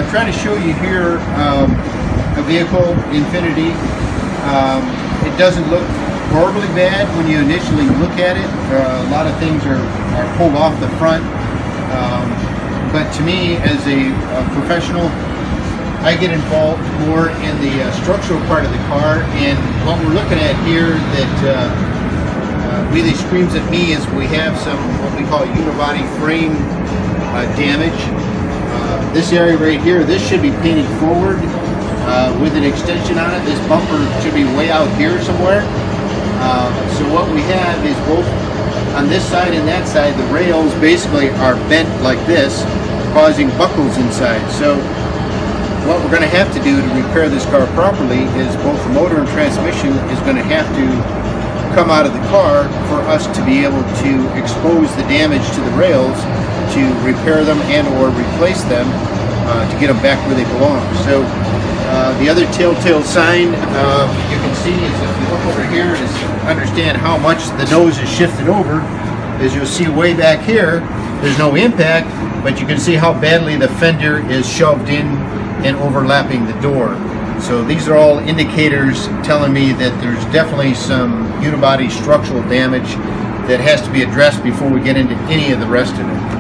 I'm trying to show you here a vehicle, Infiniti. It doesn't look horribly bad when you initially look at it. A lot of things are pulled off the front. But to me, as a professional, I get involved more in the structural part of the car. And what we're looking at here that really screams at me is we have some what we call unibody frame damage. This area right here, this should be painted forward with an extension on it. This bumper should be way out here somewhere. So what we have is both on this side and that side, the rails basically are bent like this, causing buckles inside. So what we're going to have to do to repair this car properly is both the motor and transmission is going to have to come out of the car for us to be able to expose the damage to the rails, to repair them and or replace them to get them back where they belong. So the other telltale sign you can see is if you look over here is understand how much the nose is shifted over, is you'll see way back here there's no impact, but you can see how badly the fender is shoved in and overlapping the door. So these are all indicators telling me that there's definitely some unibody structural damage that has to be addressed before we get into any of the rest of it.